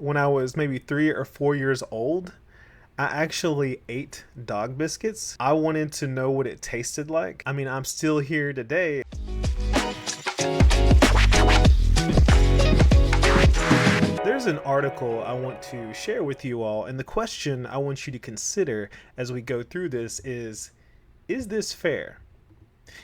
when I was maybe 3 or 4 years old, I actually ate dog biscuits. I wanted to know what it tasted like. I mean, I'm still here today. There's an article I want to share with you all, and the question I want you to consider as we go through this is this fair?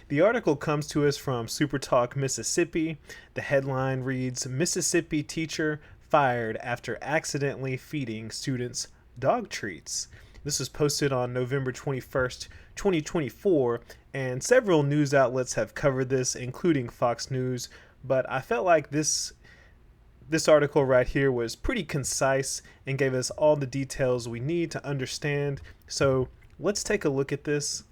The article comes to us from SuperTalk, Mississippi. The headline reads, Mississippi teacher fired after accidentally feeding students dog treats. This was posted on November 21st, 2024, and several news outlets have covered this, including Fox News, but I felt like this article right here was pretty concise and gave us all the details we need to understand. So let's take a look at this.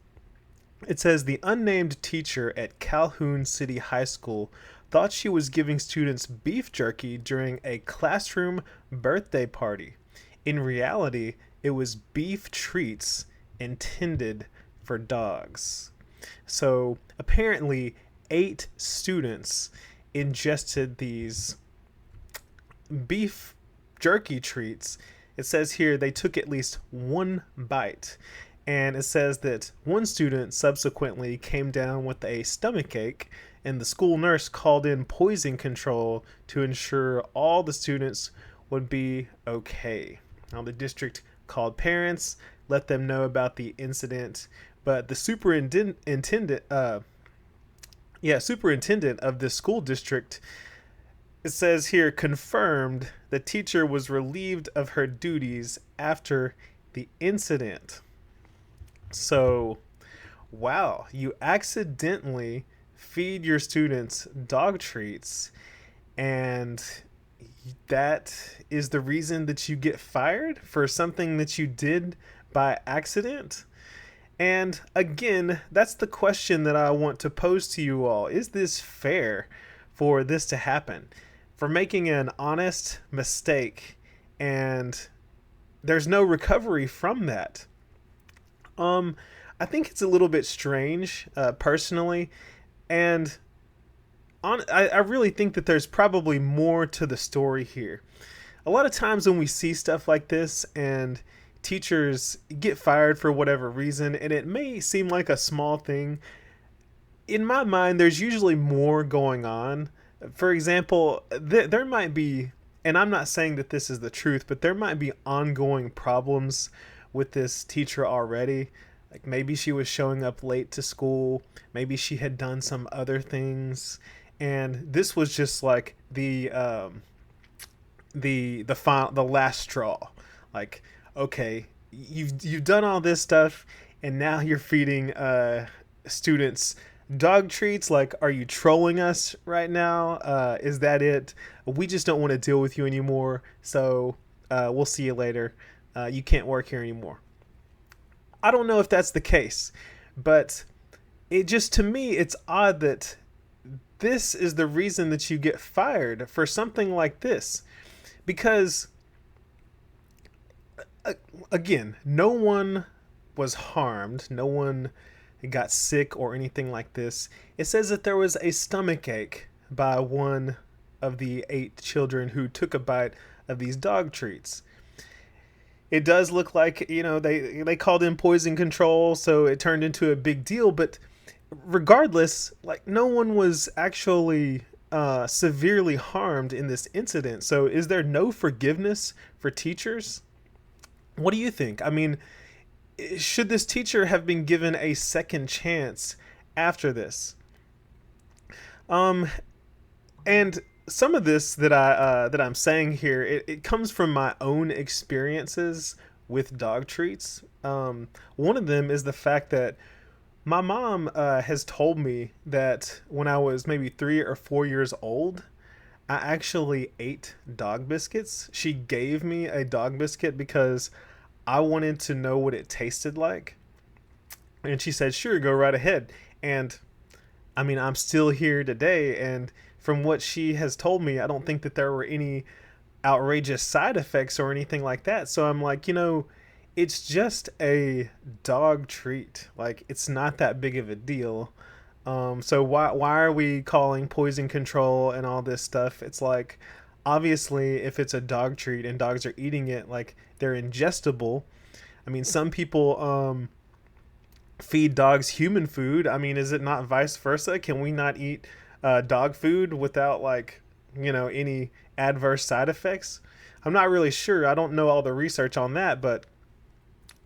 It says the unnamed teacher at Calhoun City High School thought she was giving students beef jerky during a classroom birthday party. In reality, it was beef treats intended for dogs. So apparently, 8 students ingested these beef jerky treats. It says here they took at least one bite. And it says that one student subsequently came down with a stomach ache, and the school nurse called in poison control to ensure all the students would be okay. Now, the district called parents, let them know about the incident, but the superintendent of the school district, it says here, confirmed the teacher was relieved of her duties after the incident. So, wow, you accidentally feed your students dog treats, and that is the reason that you get fired for something that you did by accident? And again, that's the question that I want to pose to you all. Is this fair for this to happen? For making an honest mistake and there's no recovery from that. I think it's a little bit strange, personally, and I really think that there's probably more to the story here. A lot of times when we see stuff like this and teachers get fired for whatever reason, and it may seem like a small thing, in my mind, there's usually more going on. For example, there might be, and I'm not saying that this is the truth, but there might be ongoing problems with this teacher already. Like maybe she was showing up late to school, maybe she had done some other things, and this was just like the last straw. Like, okay, you've done all this stuff, and now you're feeding students dog treats. Like, are you trolling us right now? Is that it? We just don't want to deal with you anymore, so we'll see you later. You can't work here anymore. I don't know if that's the case, but it just, to me, it's odd that this is the reason that you get fired for something like this. Because, again, no one was harmed, no one got sick or anything like this. It says that there was a stomach ache by one of the 8 children who took a bite of these dog treats. It does look like, they called in poison control, so it turned into a big deal. But regardless, like, no one was actually severely harmed in this incident. So is there no forgiveness for teachers? What do you think? I mean, should this teacher have been given a second chance after this? And some of this that I'm saying here, it comes from my own experiences with dog treats. One of them is the fact that my mom has told me that when I was maybe 3 or 4 years old, I actually ate dog biscuits. She gave me a dog biscuit because I wanted to know what it tasted like. And she said, sure, go right ahead. And I mean, I'm still here today, and from what she has told me, I don't think that there were any outrageous side effects or anything like that. So I'm like, it's just a dog treat. Like, it's not that big of a deal. So why are we calling poison control and all this stuff? It's like, Obviously, if it's a dog treat and dogs are eating it, like they're ingestible. I mean, some people feed dogs human food. I mean, is it not vice versa? Can we not eat dog food without like, any adverse side effects? I'm not really sure. I don't know all the research on that, but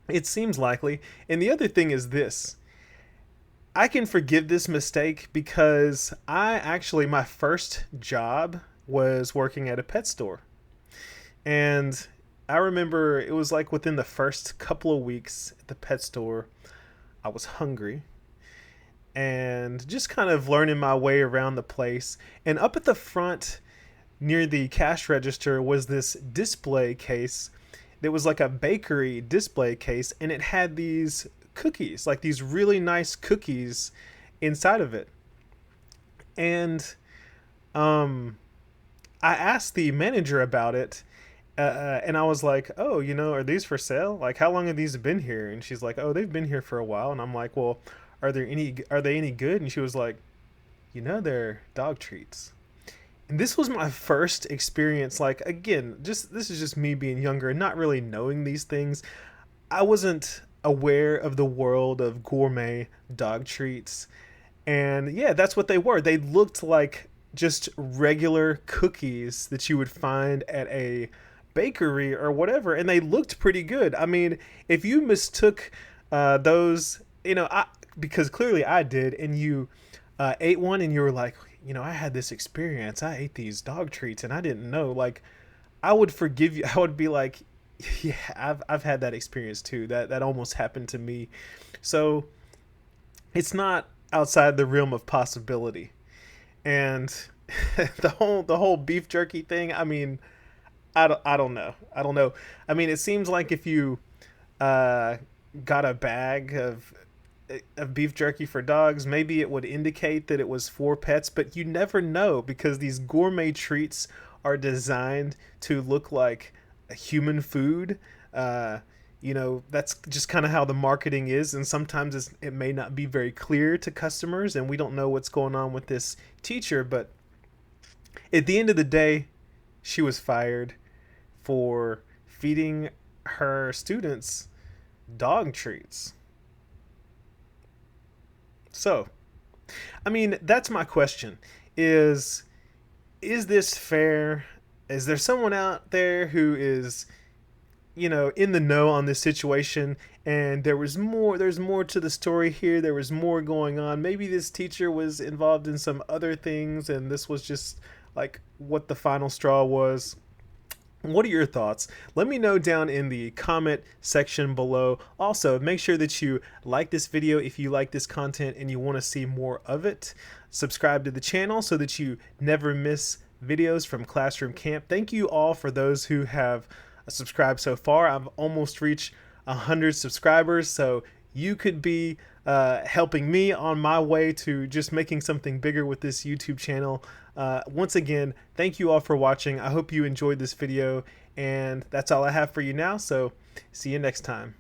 it seems likely. And the other thing is this. I can forgive this mistake because my first job was working at a pet store. And I remember it was like within the first couple of weeks at the pet store, I was hungry and just kind of learning my way around the place. And up at the front near the cash register was this display case that was like a bakery display case, and it had these cookies, like these really nice cookies inside of it. And I asked the manager about it, and I was like, "Oh, are these for sale? Like, how long have these been here?" And she's like, "Oh, they've been here for a while." And I'm like, "Well, are they any good?" And she was like, "They're dog treats." And this was my first experience. Like, again, just this is just me being younger and not really knowing these things. I wasn't aware of the world of gourmet dog treats. And yeah, that's what they were. They looked like just regular cookies that you would find at a bakery or whatever, and they looked pretty good. I mean, if you mistook those, because clearly I did, and you ate one and you were like, I had this experience. I ate these dog treats and I didn't know. Like, I would forgive you. I would be like, yeah, I've had that experience too. That almost happened to me. So it's not outside the realm of possibility. And the whole beef jerky thing, I mean, I don't know. I don't know. I mean, it seems like if you got a bag of beef jerky for dogs, maybe it would indicate that it was for pets, but you never know because these gourmet treats are designed to look like a human food. That's just kind of how the marketing is, and sometimes it may not be very clear to customers, and we don't know what's going on with this teacher. But at the end of the day, she was fired for feeding her students dog treats. So, I mean, that's my question. Is this fair? Is there someone out there who is, in the know on this situation, and there's more to the story here. There was more going on. Maybe this teacher was involved in some other things and this was just like what the final straw was. What are your thoughts? Let me know down in the comment section below. Also, make sure that you like this video if you like this content and you want to see more of it. Subscribe to the channel so that you never miss videos from Classroom Camp. Thank you all for those who have subscribed so far. I've almost reached 100 subscribers, so you could be helping me on my way to just making something bigger with this YouTube channel. Once again, thank you all for watching. I hope you enjoyed this video, and that's all I have for you now, so see you next time.